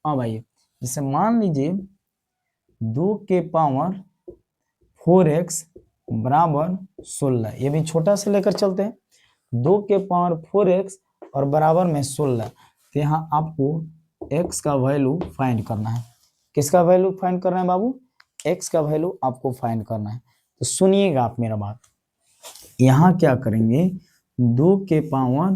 अब आइए, जैसे मान लीजिए 2 के पावर 4x बराबर 16, ये भी छोटा से लेकर चलते हैं। 2 के पावर 4x और बराबर में 16, तो यहाँ आपको x का वैल्यू फाइंड करना है। किसका वैल्यू फाइंड करना है बाबू? x का वैल्यू आपको फाइंड करना है। तो सुनिएगा आप मेरा बात, यहाँ क्या करेंगे, 2 के पावर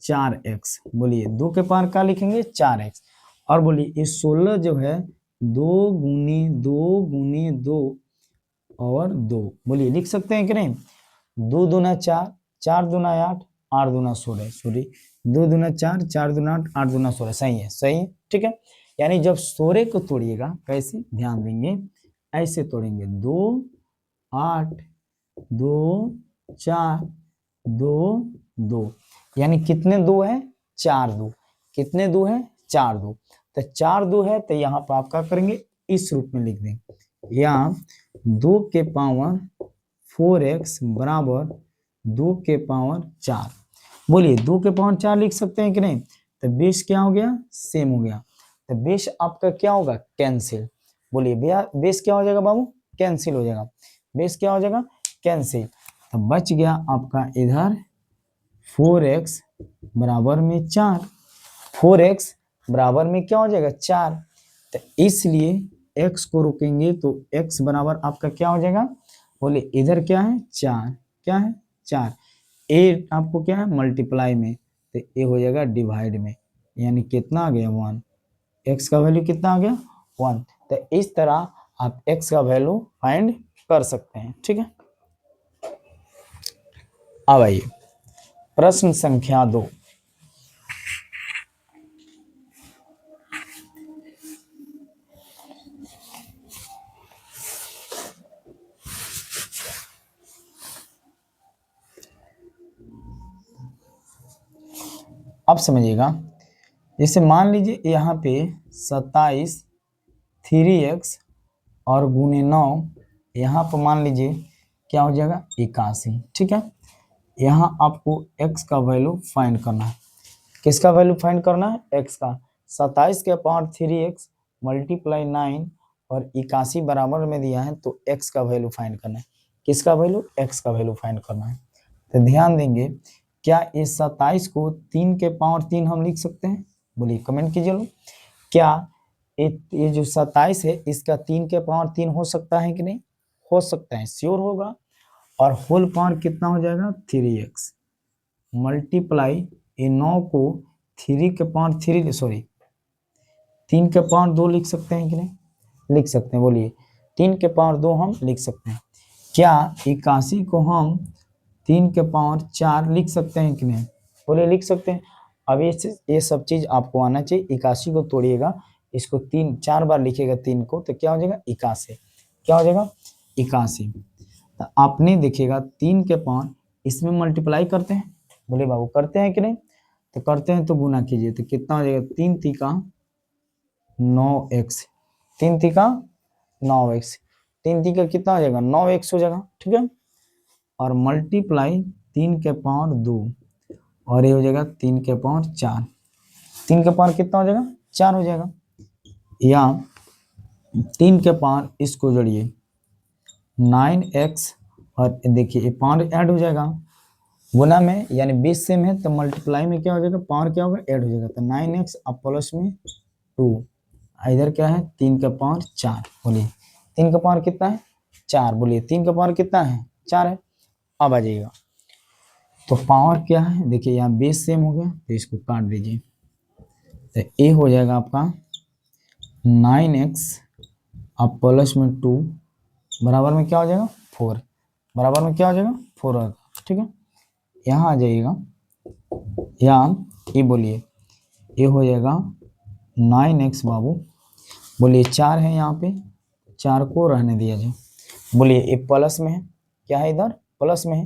4x, बोलिए 2 के पावर क्या लिखेंगे? 4x, और बोलिए ये 16 जो है 2 गुनी 2 गुनी 2 और 2, बोलिए लिख सकते हैं कि नहीं? 2 दूना 4, 4 दूना 8, 8 दूना 16, सॉरी 2 दूना 4, 4 दूना 8, 8 दूना 16, सही है, सही है, ठीक है। यानी जब 16 को तोड़िएगा कैसे, ध्यान देंगे, ऐसे तोड़ेंगे, 2 8 2 4 2 2, यानी कितने 2 है? 4 2, कितने 2 है? 4 2, तो 4 2 है, तो यहाँ पर आप क्या करेंगे, इस रूप में लिख देंगे, या 2 के पावर 4x बराबर 2 के पावर 4, बोलिए 2 के पावर 4 लिख सकते हैं कि नहीं? तो बेस क्या हो गया? सेम हो गया, तो बेस आपका क्या होगा? कैंसिल, बोलिए बेस क्या हो जाएगा बाबू? कैंसिल हो जाएगा, बेस क्या हो जाएगा? कैंसिल, तो बच गया आपका इधर 4x बराबर में 4, 4x बराबर में क्या हो जाएगा? 4, तो इसलिए x को रोकेंगे तो x बराबर आपका क्या हो जाएगा? बोले इधर क्या है? 4, क्या है? 4, ए आपको क्या है? मल्टीप्लाई में, तो ए हो जाएगा डिवाइड में, यानी कितना आ गया? 1, x का वैल्यू कितना आ गया? 1, तो इस तरह आप x का वैल्यू फाइंड कर सकते हैं, ठीक है। अब आइए प्रश्न संख्या 2, अब समझिएगा, जैसे मान लीजिए यहाँ पे 27 3x और गुने 9, यहाँ पर मान लीजिए क्या हो जाएगा? 81, ठीक है। यहाँ आपको x का वैल्यू फाइंड करना है। किसका वैल्यू फाइंड करना है? x का। 27 के पावर 3x मल्टीप्लाई 9 और 81 बराबर में दिया है, तो x का वैल्यू फाइंड करना है। किसका वैल्यू? x का वैल्यू फाइंड करना है। तो ध्यान देंगे, क्या इस 27 को 3 के पावर 3 हम लिख सकते हैं? बोलिए कमेंट कीजिए लोग, क्या ये जो 27 है इसका 3 के पावर 3 हो सकता है कि नहीं? हो सकता है, श्योर होगा। और होल पावर कितना हो जाएगा? 3x मल्टीप्लाई ये 9 को 3 के पावर 3, सॉरी 3 के पावर 2 लिख सकते हैं कि नहीं? लिख सकते हैं, बोलिए 3 के पावर 2 हम लिख सकते हैं। क्या 81 को हम 3 के पावर 4 लिख सकते हैं कि नहीं? बोले लिख सकते हैं। अब ये सब चीज आपको आना चाहिए। 81 को तोड़िएगा, इसको 4 बार लिखिएगा 3 को, तो क्या हो जाएगा? 81, क्या हो जाएगा? 81। तो आपने देखिएगा 3 के पावर इसमें मल्टीप्लाई करते हैं, बोले बाबू करते हैं कि नहीं? तो करते हैं, तो गुना कीजिए, तो कितना हो जाएगा? 3 3 9x, 3 3 9x, 3 3 कितना हो जाएगा? 9x हो जाएगा, ठीक है। और मल्टीप्लाई 3 के पावर 2, और ये हो जाएगा 3 के पावर 4, 3 के पावर कितना हो जाएगा? 4 हो जाएगा। या 3 के पावर इसको जोड़िए 9x, और देखिए ये पावर ऐड हो जाएगा गुना में, यानी 20 सेम है, तो मल्टीप्लाई में क्या हो जाएगा? पावर क्या होगा? ऐड हो जाएगा, तो 9x अब प्लस में 2, इधर क्या है? 3 का पावर 4, बोलिए 3 का पावर कितना है? 4, बोलिए 3 का पावर कितना है? 4 है। अब आ जाइएगा, तो पावर क्या है? देखिए यहाँ बेस सेम हो गया, तो इसको काट दीजिए, तो ए हो जाएगा आपका 9x अब प्लस में 2 बराबर में क्या हो जाएगा? 4, बराबर में क्या हो जाएगा? 4 होगा, ठीक है। यहाँ आ जाइएगा, यहाँ ये बोलिए ये हो जाएगा 9x बाबू, बोलिए 4 है यहाँ पे, 4 को रहने दिया जाए, बोलिए ये प्लस में है, क्या है? इधर प्लस में है,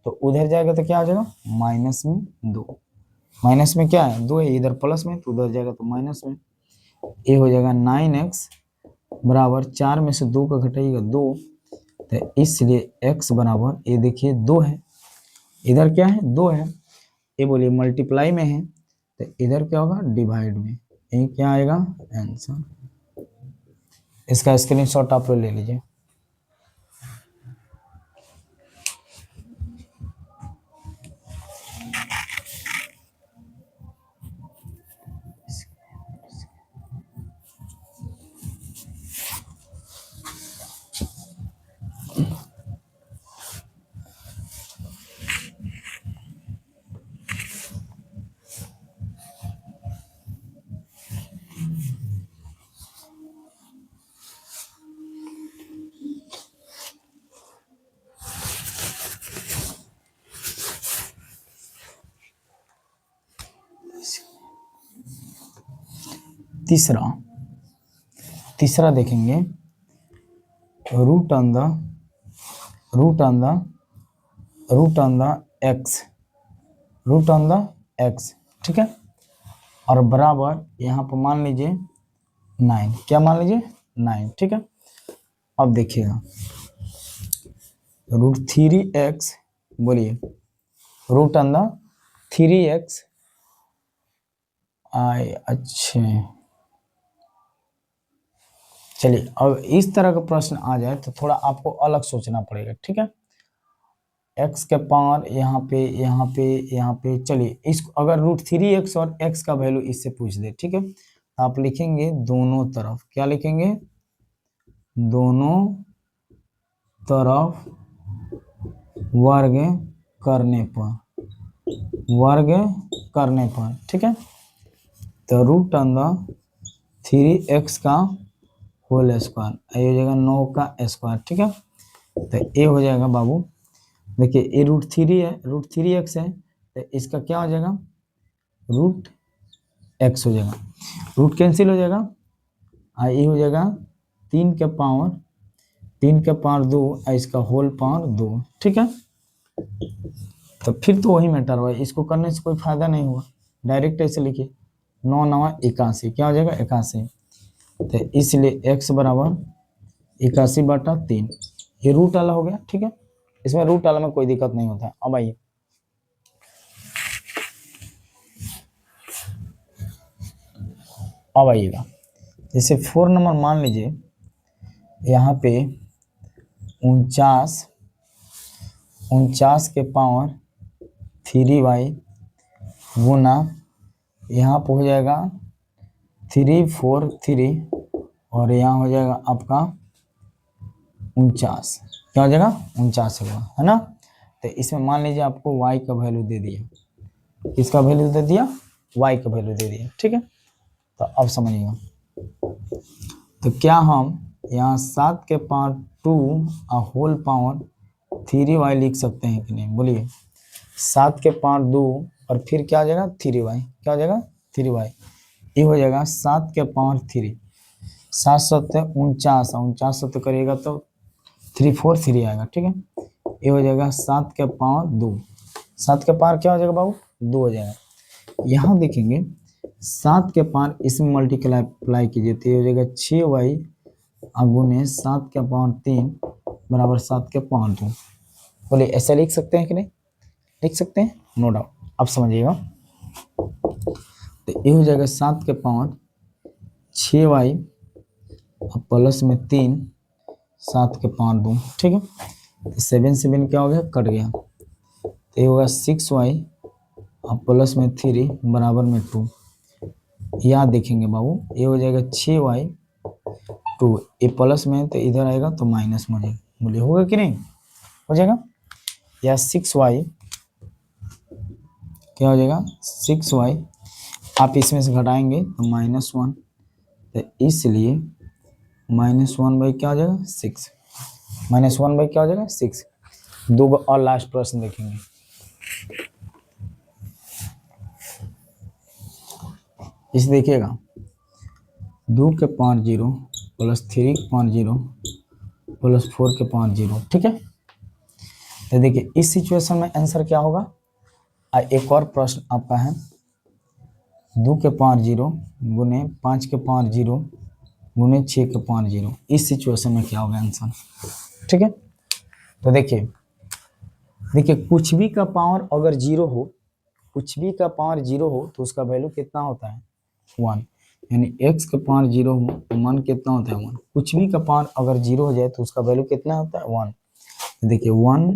तो उधर जाएगा तो क्या हो जाएगा? माइनस में 2, माइनस में क्या है? 2 है, इधर प्लस में, तो उधर जाएगा तो माइनस में। ये हो जाएगा 9x बराबर 4 में से 2 का घटाइएगा 2, तो इसलिए x बराबर ये देखिए 2 है, इधर क्या है? 2 है। ये बोलिए मल्टीप्लाई में है, तो इधर क्या होगा? डिवाइड में, ये क्या आएगा आंसर। इसका स्क्रीनशॉट आप लोग ले लीजिए। तीसरा देखेंगे, रूट ऑन द एक्स, ठीक है। और बराबर यहाँ पर मान लीजिए 9, क्या मान लीजिए 9, ठीक है। अब देखिएगा √3x, बोलिए रूट ऑन द 3x आई, अच्छे चलिए। अब इस तरह का प्रश्न आ जाए तो थोड़ा आपको अलग सोचना पड़ेगा, ठीक है। x के पावर यहाँ पे चलिए, इसको अगर √3x और x का वैल्यू इससे पूछ दे, ठीक है, तो आप लिखेंगे दोनों तरफ, क्या लिखेंगे, दोनों तरफ वर्ग करने पर, ठीक है। तो रूट ऑन द 3x का होल स्क्वायर, ये हो जाएगा 9 का स्क्वायर, ठीक है। तो ये हो जाएगा बाबू, देखिए ये √3 है, √3x है, तो इसका क्या हो जाएगा √x हो जाएगा, रूट कैंसिल हो जाएगा, ये हो जाएगा 3 के पावर 2 और इसका होल पावर 2, ठीक है। तो फिर तो वही मैटर हुआ, इसको करने से कोई फायदा नहीं हुआ, डायरेक्ट ऐसे लिखिए 9 9 81, क्या हो जाएगा 81। तो इसलिए x बराबर 81/3, ये रूट वाला हो गया, ठीक है। इसमें रूट वाला में कोई दिक्कत नहीं होता है। अब आइए आइएगा, जैसे 4 नंबर मान लीजिए, यहाँ पे 49 के पावर 3y गुना यहाँ पे हो जाएगा 343 और यहाँ हो जाएगा आपका 49, क्या हो जाएगा 49 होगा, है ना। तो इसमें मान लीजिए आपको y का वैल्यू दे दिया, किसका वैल्यू दे दिया, y का वैल्यू दे दिया, ठीक है। तो अब समझिएगा, तो क्या हम यहाँ 7 के पावर 2 और होल पावर 3y लिख सकते हैं कि नहीं, बोलिए। 7 के पावर 2 और फिर क्या हो जाएगा 3y, क्या हो जाएगा 3y, ये हो जाएगा 7 के पावर 3, 7 7 49, 49 7 करिएगा तो 343 आएगा, ठीक है। ये हो जाएगा 7 के पावर 2, 7 के पावर क्या हो जाएगा बाबू 2 हो जाएगा। यहाँ देखेंगे 7 के पावर इसमें मल्टीप्लाई कीजिए तो ये हो जाएगा 6y गुने 7 के पावर 3 बराबर 7 के पावर 2, बोले ऐसा लिख सकते हैं कि नहीं, लिख सकते हैं, नो डाउट। अब समझिएगा, तो ये हो जाएगा 7 के पावर 6y और प्लस में 3 7 के पावर 2, ठीक है। 7 7 क्या हो गया, कट गया, तो ये होगा 6y और प्लस में 3 बराबर में 2। याद देखेंगे बाबू, ये हो जाएगा 6y 2, ये प्लस में तो इधर आएगा तो माइनस में जाएगा, बोलिए होगा कि नहीं, हो जाएगा। या 6y क्या हो जाएगा 6y, आप इसमें से घटाएंगे तो -1, तो इसलिए -1 क्या हो जाएगा 6, -1 क्या हो जाएगा 6। दो और लास्ट प्रश्न देखेंगे, इस देखिएगा 2 के पावर 0 प्लस 3 के पावर 0 प्लस 4 के पावर 0, ठीक है। तो देखिए इस सिचुएशन में आंसर क्या होगा। एक और प्रश्न आपका है 2 के पावर 0 गुने 5 के पावर 0 गुने 6 के पावर 0, इस सिचुएशन में क्या होगा आंसर, ठीक है। तो देखिए कुछ भी का पावर अगर 0 हो, कुछ भी का पावर 0 हो तो उसका वैल्यू कितना होता है 1। यानी x का पावर 0 हो तो मान कितना होता है 1। कुछ भी का पावर अगर 0 हो जाए तो उसका वैल्यू कितना होता है 1। तो देखिए 1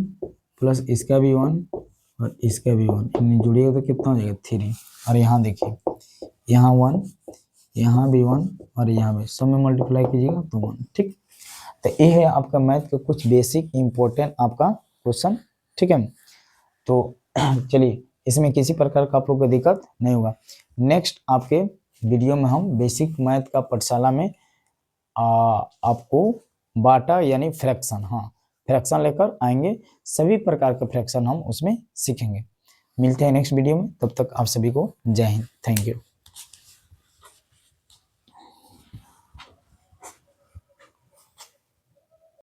प्लस इसका भी 1 और इसका भी 1, इन्हें जोड़िएगा तो कितना हो जाएगा 3। और यहाँ देखिए यहाँ 1, यहाँ भी 1 और यहाँ भी, सब में मल्टीप्लाई कीजिएगा तो 1। ठीक, तो ये है आपका मैथ का कुछ बेसिक इंपॉर्टेंट आपका क्वेश्चन। ठीक है, तो चलिए इसमें किसी प्रकार का आप लोग को दिक्कत नहीं होगा। नेक्स्ट आपके वीडियो में हम बेसिक मैथ का पाठशाला में आपको बाटा यानी फ्रैक्शन, हाँ फ्रैक्शन लेकर आएंगे। सभी प्रकार के फ्रैक्शन हम उसमें सीखेंगे। मिलते हैं नेक्स्ट वीडियो में, तब तक आप सभी को जय हिंद, थैंक यू।